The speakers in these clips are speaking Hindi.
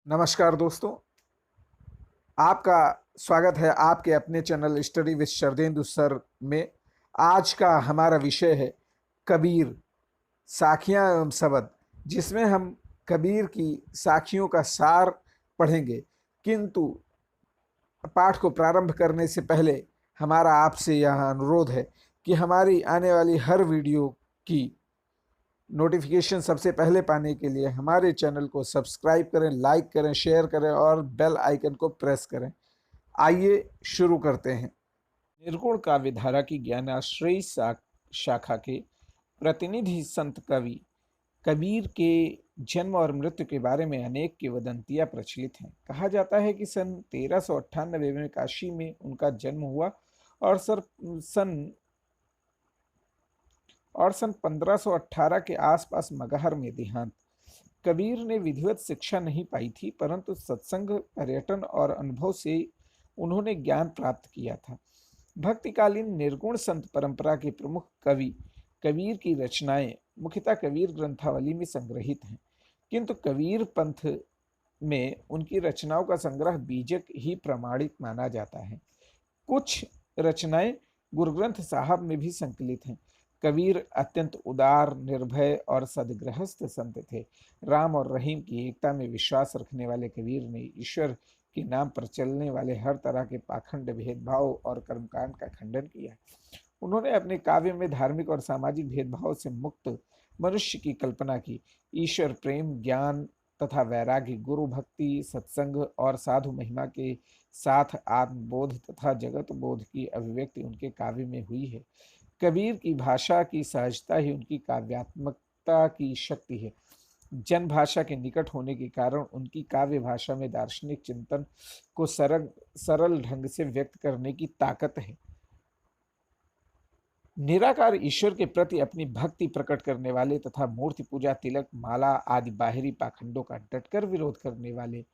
नमस्कार दोस्तों, आपका स्वागत है आपके अपने channel study with Sharadendu sir में। आज का हमारा विषय है कबीर, साखियाँ एवं शब्द, जिसमें हम कबीर की साखियों का सार पढ़ेंगे। किंतु पाठ को प्रारंभ करने से पहले हमारा आपसे यह अनुरोध है कि हमारी आने वाली हर वीडियो की नोटिफिकेशन सबसे पहले पाने के लिए हमारे चैनल को सब्सक्राइब करें, लाइक करें, शेयर करें और बेल आइकन को प्रेस करें। आइए शुरू करते हैं। निर्गुण काव्य धारा की ज्ञानाश्रयी शाखा के प्रतिनिधि संत कवि कबीर के जन्म और मृत्यु के बारे में अनेक किंवदंतियां प्रचलित हैं। कहा जाता है कि सन 1398 में काशी में उनका जन्म हुआ और सन 1518 के आसपास मगहर में देहांत। कबीर ने विधिवत शिक्षा नहीं पाई थी, परंतु सत्संग, पर्यटन और अनुभव से उन्होंने ज्ञान प्राप्त किया था। भक्तिकालीन निर्गुण संत परंपरा के प्रमुख कवि कबीर की रचनाएं मुख्यतः कबीर ग्रंथावली में संग्रहित हैं, किंतु कबीर पंथ में उनकी रचनाओं का संग्रह बीजक ही प्रमाणित माना जाता है। कुछ रचनाएं गुरु ग्रंथ साहब में भी संकलित हैं। कबीर अत्यंत उदार, निर्भय और सदगृहस्थ संत थे। राम और रहीम की एकता में विश्वास रखने वाले कबीर ने ईश्वर के नाम पर चलने वाले हर तरह के पाखंड, भेदभाव और कर्मकांड का खंडन किया। उन्होंने अपने काव्य में धार्मिक और सामाजिक भेदभाव से मुक्त मनुष्य की कल्पना की। ईश्वर प्रेम, ज्ञान तथा वैराग्य, गुरु भक्ति, सत्संग और साधु महिमा के साथ आत्मबोध तथा जगत बोध की अभिव्यक्ति उनके काव्य में हुई है। कबीर की भाषा की सहजता ही उनकी काव्यात्मकता की शक्ति है। जन भाषा के निकट होने के कारण उनकी काव्य भाषा में दार्शनिक चिंतन को सरल ढंग से व्यक्त करने की ताकत है। निराकार ईश्वर के प्रति अपनी भक्ति प्रकट करने वाले तथा मूर्ति पूजा, तिलक, माला आदि बाहरी पाखंडों का डटकर विरोध करने वाले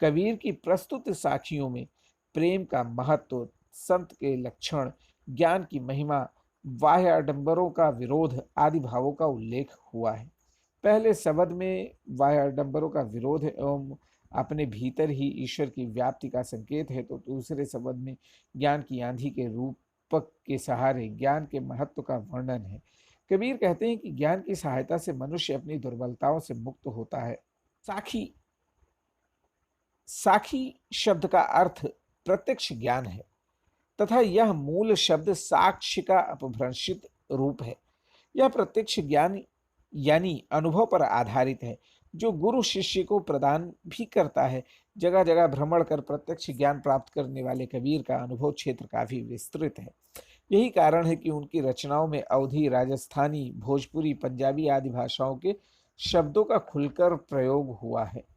कबीर की प्रस्तुत साखियों में प्रेम का महत्व, संत के लक्षण, ज्ञान की महिमा, बाह्य आडंबरों का विरोध आदि भावों का उल्लेख हुआ है। पहले शब्द में बाह्य आडंबरों का विरोध एवं अपने भीतर ही ईश्वर की व्याप्ति का संकेत है, तो दूसरे शब्द में ज्ञान की आंधी के रूपक के सहारे ज्ञान के महत्व का वर्णन है। कबीर कहते हैं कि ज्ञान की सहायता से मनुष्य अपनी दुर्बलताओं से मुक्त होता है। साखी साखी शब्द का अर्थ प्रत्यक्ष ज्ञान है तथा यह मूल शब्द साक्ष्य का अपभ्रंशित रूप है। यह प्रत्यक्ष ज्ञान यानी अनुभव पर आधारित है, जो गुरु शिष्य को प्रदान भी करता है। जगह जगह भ्रमण कर प्रत्यक्ष ज्ञान प्राप्त करने वाले कबीर का अनुभव क्षेत्र काफी विस्तृत है। यही कारण है कि उनकी रचनाओं में अवधी, राजस्थानी, भोजपुरी, पंजाबी आदि भाषाओं के शब्दों का खुलकर प्रयोग हुआ है।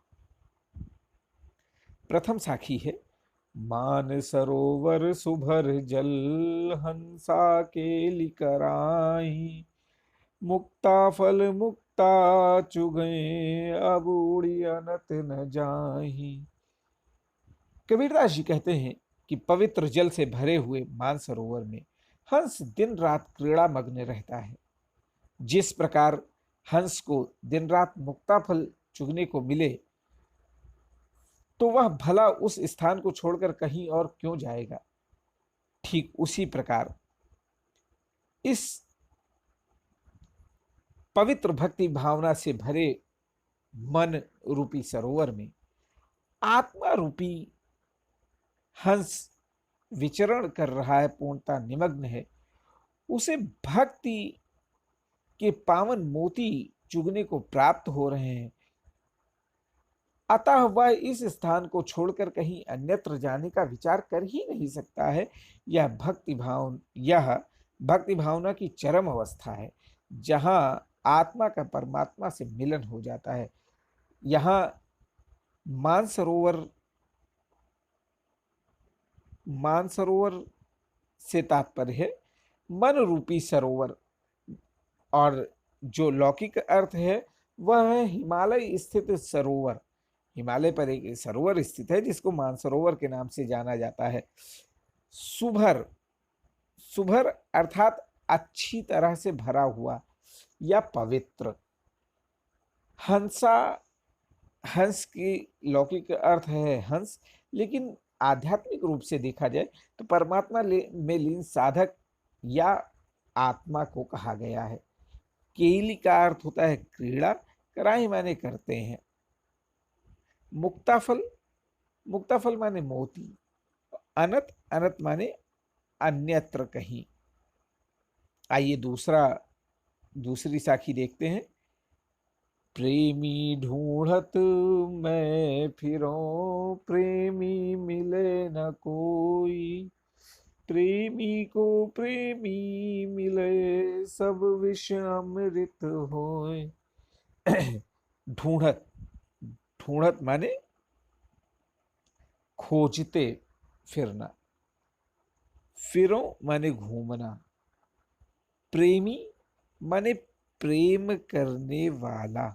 प्रथम साखी है, मान सरोवर सुभर जल, हंसा के लिकराई, मुक्ता फल मुक्ता चुगे, अब उड़ी अनत न जाही। कबीरदास जी कहते हैं कि पवित्र जल से भरे हुए मानसरोवर में हंस दिन रात क्रीड़ा मग्न रहता है। जिस प्रकार हंस को दिन रात मुक्ता फल चुगने को मिले, तो वह भला उस स्थान को छोड़कर कहीं और क्यों जाएगा। ठीक उसी प्रकार इस पवित्र भक्ति भावना से भरे मन रूपी सरोवर में आत्मा रूपी हंस विचरण कर रहा है, पूर्णता निमग्न है। उसे भक्ति के पावन मोती चुगने को प्राप्त हो रहे हैं, अतः वह इस स्थान को छोड़कर कहीं अन्यत्र जाने का विचार कर ही नहीं सकता है। यह भक्ति भावना की चरम अवस्था है, जहां आत्मा का परमात्मा से मिलन हो जाता है। यहाँ मानसरोवर से तात्पर्य है मन रूपी सरोवर, और जो लौकिक अर्थ है वह है हिमालय स्थित सरोवर। हिमालय पर एक सरोवर स्थित है जिसको मानसरोवर के नाम से जाना जाता है। सुभर सुभर अर्थात अच्छी तरह से भरा हुआ या पवित्र। हंसा हंस की लौकिक अर्थ है हंस, लेकिन आध्यात्मिक रूप से देखा जाए तो परमात्मा में लीन साधक या आत्मा को कहा गया है। केली का अर्थ होता है क्रीड़ा, कराही माने करते हैं। मुक्ताफल, मुक्ताफल माने मोती। अनत, अनत माने अन्यत्र कहीं। आइए दूसरी साखी देखते हैं। प्रेमी ढूंढत मैं फिरूं, प्रेमी मिले न कोई, प्रेमी को प्रेमी मिले, सब विष अमृत होए। ढूंढत, ढूंढत माने खोजते फिरना, फिरो माने घूमना, प्रेमी माने प्रेम करने वाला,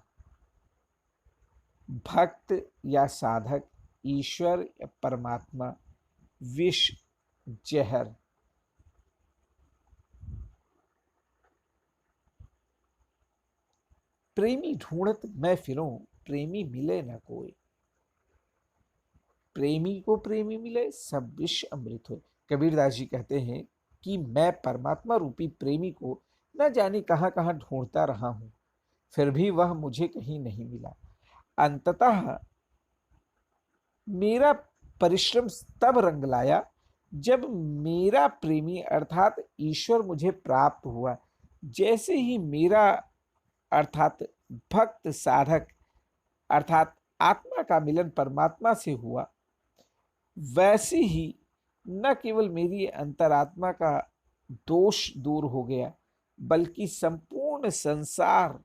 भक्त या साधक, ईश्वर या परमात्मा, विष जहर। प्रेमी ढूंढत मैं फिरूं, प्रेमी मिले न कोई, प्रेमी को प्रेमी मिले, सब विष अमृत हो। कबीरदास जी कहते हैं कि मैं परमात्मा रूपी प्रेमी को न जाने कहां कहां ढूंढता रहा हूं, फिर भी वह मुझे कहीं नहीं मिला। अंततः मेरा परिश्रम तब रंग लाया जब मेरा प्रेमी अर्थात ईश्वर मुझे प्राप्त हुआ। जैसे ही मेरा अर्थात भक्त साधक अर्थात आत्मा का मिलन परमात्मा से हुआ, वैसे ही न केवल मेरी अंतरात्मा का दोष दूर हो गया, बल्कि संपूर्ण संसार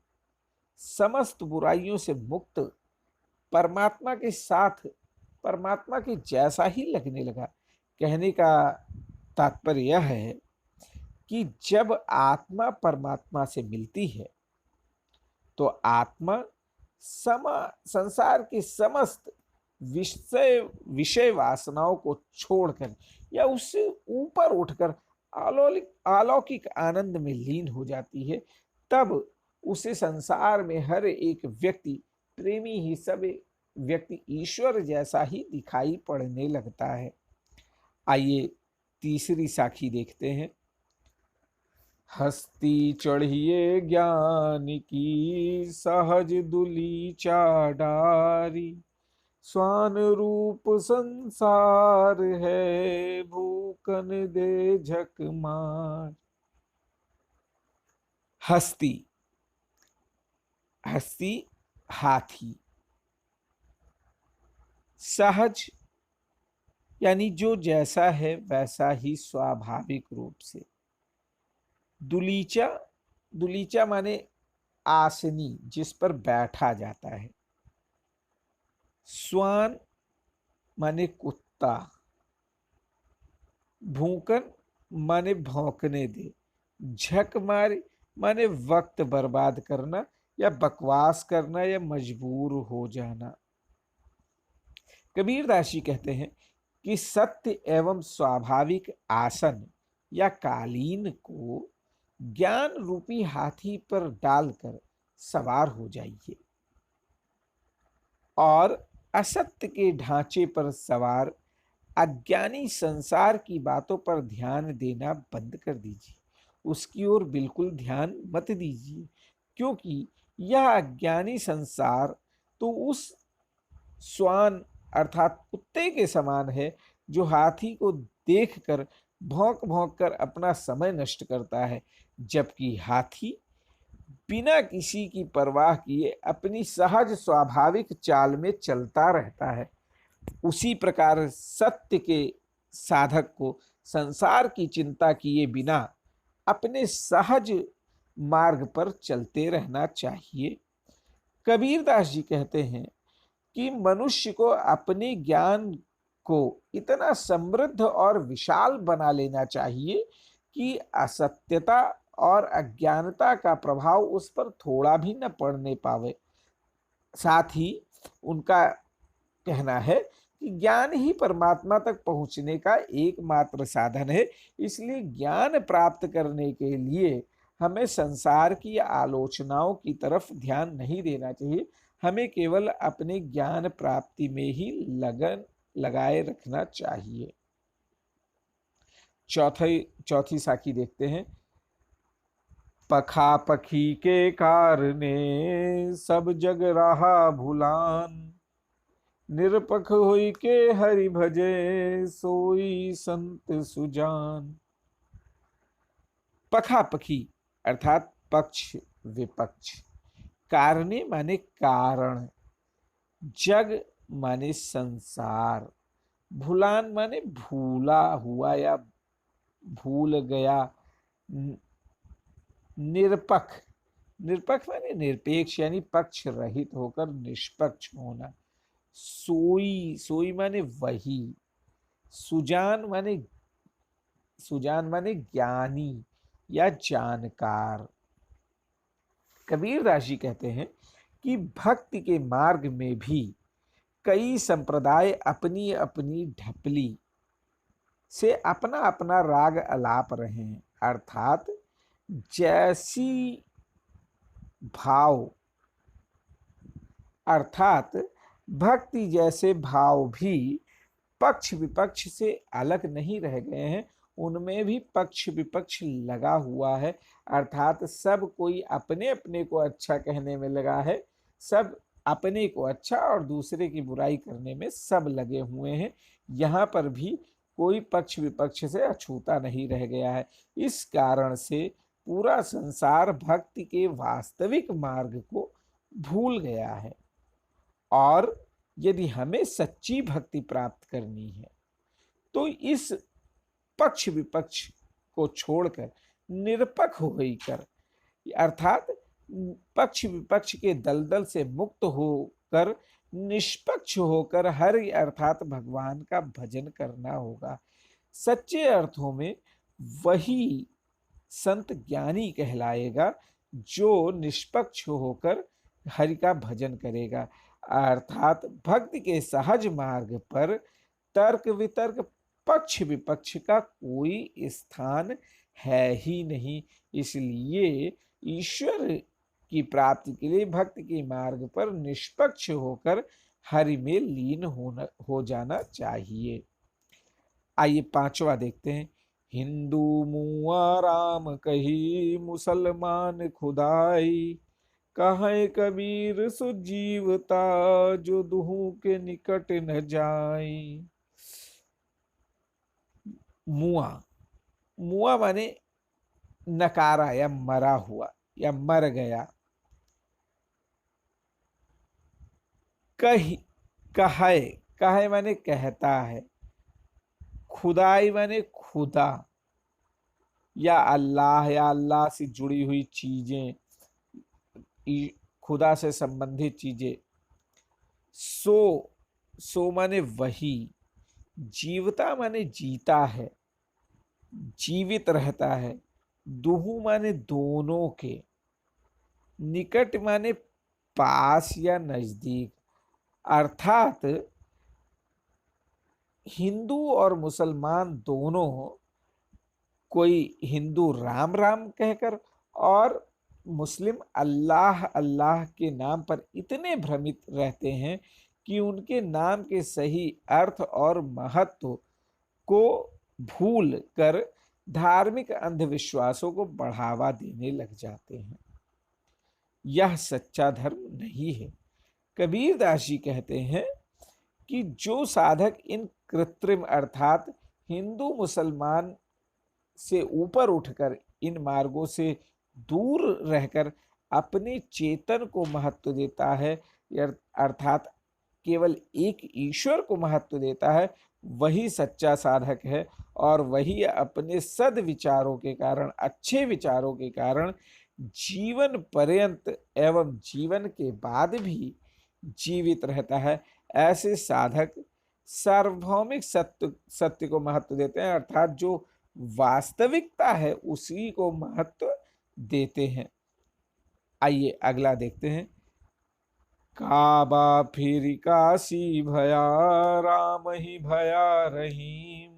समस्त बुराइयों से मुक्त परमात्मा के साथ परमात्मा के जैसा ही लगने लगा। कहने का तात्पर्य यह है कि जब आत्मा परमात्मा से मिलती है तो आत्मा संसार के समस्त विषय वासनाओं को छोड़कर या उससे ऊपर उठकर अलौकिक आनंद में लीन हो जाती है। तब उसे संसार में हर एक व्यक्ति प्रेमी ही सब व्यक्ति ईश्वर जैसा ही दिखाई पड़ने लगता है। आइए तीसरी साखी देखते हैं। हस्ती चढ़िए ज्ञान की, सहज दुली चाडारी, स्वान रूप संसार है, भूकन दे झक मार। हस्ती, हस्ती हाथी, सहज यानी जो जैसा है वैसा ही स्वाभाविक रूप से। दुलीचा, दुलीचा माने आसनी, जिस पर बैठा जाता है। स्वान माने कुत्ता, भूकन माने भौंकने दे, झक मारे माने वक्त बर्बाद करना या बकवास करना या मजबूर हो जाना। कबीरदास जी कहते हैं कि सत्य एवं स्वाभाविक आसन या कालीन को ज्ञान रूपी हाथी पर डालकर सवार हो जाइए और असत्य के ढांचे पर सवार अज्ञानी संसार की बातों पर ध्यान देना बंद कर दीजिए। उसकी ओर बिल्कुल ध्यान मत दीजिए, क्योंकि यह अज्ञानी संसार तो उस स्वान अर्थात कुत्ते के समान है जो हाथी को देखकर भौंक भौंक कर अपना समय नष्ट करता है, जबकि हाथी बिना किसी की परवाह किए अपनी सहज स्वाभाविक चाल में चलता रहता है। उसी प्रकार सत्य के साधक को संसार की चिंता किए बिना अपने सहज मार्ग पर चलते रहना चाहिए। कबीरदास जी कहते हैं कि मनुष्य को अपने ज्ञान को इतना समृद्ध और विशाल बना लेना चाहिए कि असत्यता और अज्ञानता का प्रभाव उस पर थोड़ा भी न पड़ने पावे। साथ ही उनका कहना है कि ज्ञान ही परमात्मा तक पहुंचने का एकमात्र साधन है। इसलिए ज्ञान प्राप्त करने के लिए हमें संसार की आलोचनाओं की तरफ ध्यान नहीं देना चाहिए, हमें केवल अपने ज्ञान प्राप्ति में ही लगन लगाए रखना चाहिए। चौथी साखी देखते हैं। पखा पखी के कारणे सब जग रहा भुलान, निरपख हुई के हरि भजे सोई संत सुजान। पखा पखी अर्थात पक्ष विपक्ष, कारणे माने कारण, जग माने संसार, भुलान माने भूला हुआ या भूल गया, निरपख, निरपख माने निरपेक्ष यानी पक्ष रहित होकर निष्पक्ष होना, सोई, सोई माने वही, सुजान माने ज्ञानी या जानकार। कबीरदास जी कहते हैं कि भक्ति के मार्ग में भी कई संप्रदाय अपनी अपनी ढपली से अपना अपना राग अलाप रहे हैं, अर्थात जैसी भाव, अर्थात भक्ति जैसे भाव भी पक्ष विपक्ष से अलग नहीं रह गए हैं, उनमें भी पक्ष विपक्ष लगा हुआ है, अर्थात सब कोई अपने अपने को अच्छा कहने में लगा है, सब अपने को अच्छा और दूसरे की बुराई करने में सब लगे हुए हैं। यहाँ पर भी कोई पक्ष विपक्ष से अछूता नहीं रह गया है। इस कारण से पूरा संसार भक्ति के वास्तविक मार्ग को भूल गया है। और यदि हमें सच्ची भक्ति प्राप्त करनी है तो इस पक्ष विपक्ष को छोड़कर निरपक्ष होकर, अर्थात पक्ष विपक्ष के दलदल से मुक्त होकर निष्पक्ष होकर हरि अर्थात भगवान का भजन करना होगा। सच्चे अर्थों में वही संत ज्ञानी कहलाएगा जो निष्पक्ष होकर हरि का भजन करेगा, अर्थात भक्ति के सहज मार्ग पर तर्क वितर्क पक्ष विपक्ष का कोई स्थान है ही नहीं। इसलिए ईश्वर की प्राप्ति के लिए भक्ति के मार्ग पर निष्पक्ष होकर हरि में लीन हो जाना चाहिए। आइए पांचवा देखते हैं। हिंदू मुआ राम कही मुसलमान खुदाई, कहे कबीर सुजीवता जो दुहू के निकट न जाई। मुआ, मुआ माने नकारा या मरा हुआ या मर गया। कही, कहे, कहे माने कहता है, खुदाई माने खुदा या अल्लाह से जुड़ी हुई चीजें, खुदा से संबंधित चीजें। सो माने वही, जीवता माने जीता है, जीवित रहता है, दुहू माने दोनों के, निकट माने पास या नजदीक, अर्थात हिंदू और मुसलमान दोनों, कोई हिंदू राम राम कहकर और मुस्लिम अल्लाह अल्लाह के नाम पर इतने भ्रमित रहते हैं कि उनके नाम के सही अर्थ और महत्व को भूल कर धार्मिक अंधविश्वासों को बढ़ावा देने लग जाते हैं। यह सच्चा धर्म नहीं है। कबीरदास जी कहते हैं कि जो साधक इन कृत्रिम अर्थात हिंदू मुसलमान से ऊपर उठकर इन मार्गों से दूर रहकर अपने चेतन को महत्व देता है, अर्थात केवल एक ईश्वर को महत्व देता है, वही सच्चा साधक है और वही अपने सद विचारों के कारण, अच्छे विचारों के कारण जीवन पर्यंत एवं जीवन के बाद भी जीवित रहता है। ऐसे साधक सार्वभौमिक सत्य को महत्व देते हैं, अर्थात जो वास्तविकता है उसी को महत्व देते हैं। आइए अगला देखते हैं। काबा फिर काशी भया राम ही भया रहीम,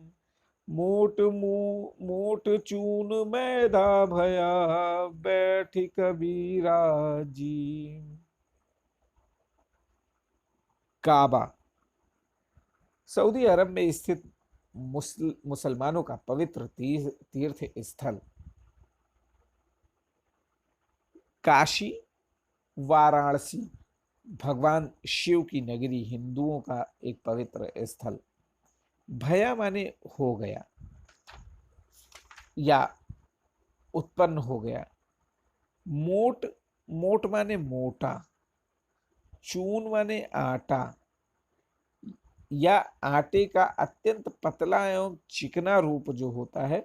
मोट चून मैदा भया बैठ कबीरा जी। काबा सऊदी अरब में स्थित मुसलमानों का पवित्र तीर्थ स्थल। काशी, वाराणसी भगवान शिव की नगरी, हिंदुओं का एक पवित्र स्थल। भया माने हो गया या उत्पन्न हो गया। मोट, मोट माने मोटा। चून माने आटा या आटे का अत्यंत पतला एवं चिकना रूप जो होता है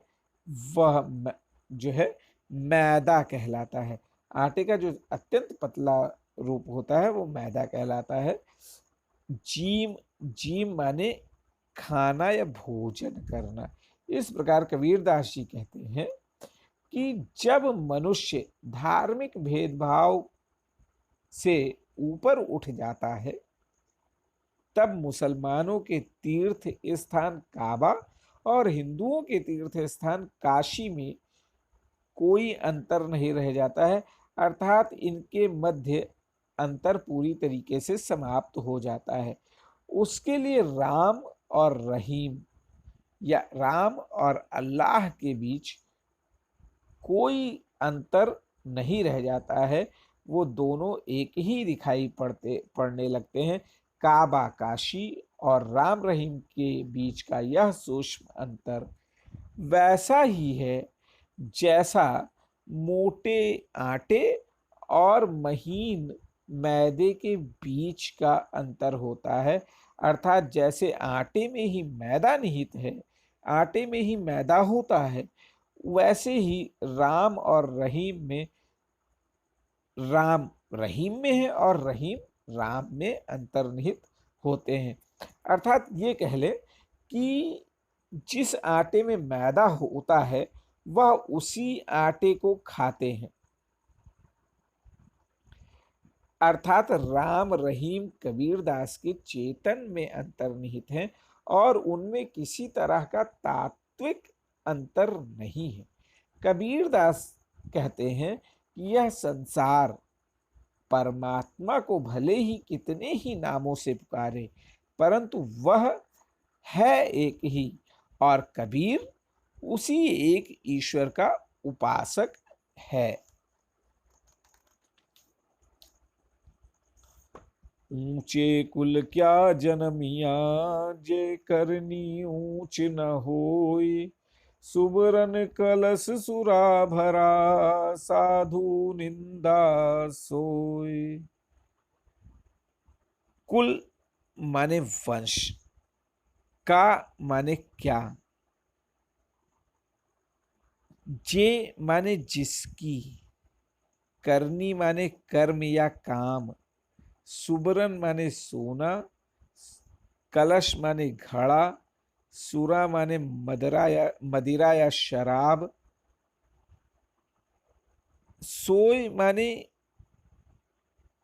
वह जो है मैदा कहलाता है। आटे का जो अत्यंत पतला रूप होता है वो मैदा कहलाता है। जीम, जीम माने खाना या भोजन करना। इस प्रकार कबीरदास जी कहते हैं कि जब मनुष्य धार्मिक भेदभाव से ऊपर उठ जाता है तब मुसलमानों के तीर्थ स्थान काबा और हिंदुओं के तीर्थ स्थान काशी में कोई अंतर नहीं रह जाता है, अर्थात इनके मध्य अंतर पूरी तरीके से समाप्त हो जाता है। उसके लिए राम और रहीम या राम और अल्लाह के बीच कोई अंतर नहीं रह जाता है, वो दोनों एक ही दिखाई पड़ने लगते हैं। काबा काशी और राम रहीम के बीच का यह सूक्ष्म अंतर वैसा ही है जैसा मोटे आटे और महीन मैदे के बीच का अंतर होता है। अर्थात जैसे आटे में ही मैदा निहित है, आटे में ही मैदा होता है, वैसे ही राम और रहीम में, राम रहीम में है और रहीम राम में अंतर्निहित होते हैं। अर्थात ये कह ले कि जिस आटे में मैदा होता है वह उसी आटे को खाते हैं। अर्थात राम रहीम कबीरदास के चेतन में अंतर्निहित हैं और उनमें किसी तरह का तात्विक अंतर नहीं है। कबीरदास कहते हैं कि यह संसार परमात्मा को भले ही कितने ही नामों से पुकारे परंतु वह है एक ही, और कबीर उसी एक ईश्वर का उपासक है। ऊंचे कुल क्या जनमिया, जे करनी ऊंच न होय, सुबरन कलश सुरा भरा, साधु निंदा सोय। कुल माने वंश, का माने क्या, जे माने जिसकी, करनी माने कर्म या काम, सुबरन माने सोना, कलश माने घड़ा, सुरा माने मदिरा या शराब, सोय माने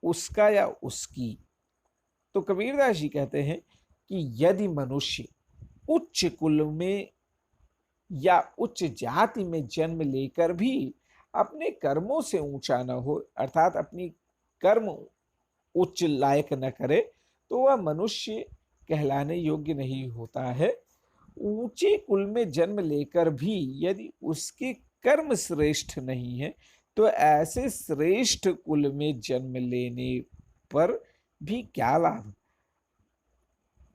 उसका या उसकी। तो कबीरदास जी कहते हैं कि यदि मनुष्य उच्च कुल में या उच्च जाति में जन्म लेकर भी अपने कर्मों से ऊंचा न हो, अर्थात अपनी कर्म उच्च लायक न करे, तो वह मनुष्य कहलाने योग्य नहीं होता है। ऊंचे कुल में जन्म लेकर भी यदि उसके कर्म श्रेष्ठ नहीं है तो ऐसे श्रेष्ठ कुल में जन्म लेने पर भी क्या लाभ।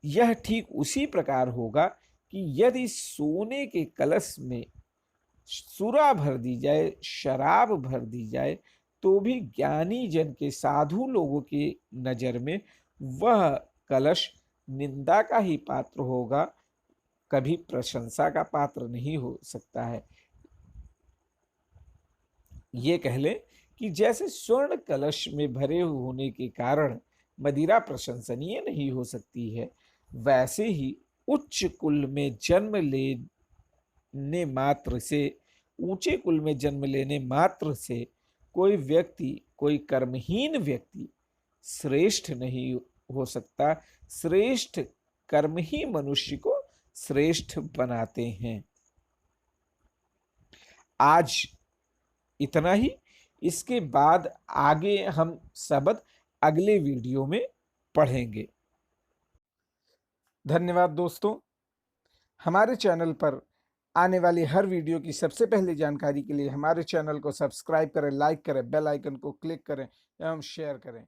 यह ठीक उसी प्रकार होगा कि यदि सोने के कलश में सुरा भर दी जाए, शराब भर दी जाए, तो भी ज्ञानी जन के, साधु लोगों के नजर में वह कलश निंदा का ही पात्र होगा, कभी प्रशंसा का पात्र नहीं हो सकता है। ये कह ले कि जैसे स्वर्ण कलश में भरे होने के कारण मदिरा प्रशंसनीय नहीं हो सकती है, वैसे ही उच्च कुल में जन्म लेने मात्र से, ऊंचे कुल में जन्म लेने मात्र से कोई व्यक्ति, कोई कर्महीन व्यक्ति श्रेष्ठ नहीं हो सकता। श्रेष्ठ कर्म ही मनुष्य को श्रेष्ठ बनाते हैं। आज इतना ही। इसके बाद आगे हम शब्द अगले वीडियो में पढ़ेंगे। धन्यवाद दोस्तों। हमारे चैनल पर आने वाली हर वीडियो की सबसे पहले जानकारी के लिए हमारे चैनल को सब्सक्राइब करें, लाइक करें, बेल आइकन को क्लिक करें एवं शेयर करें।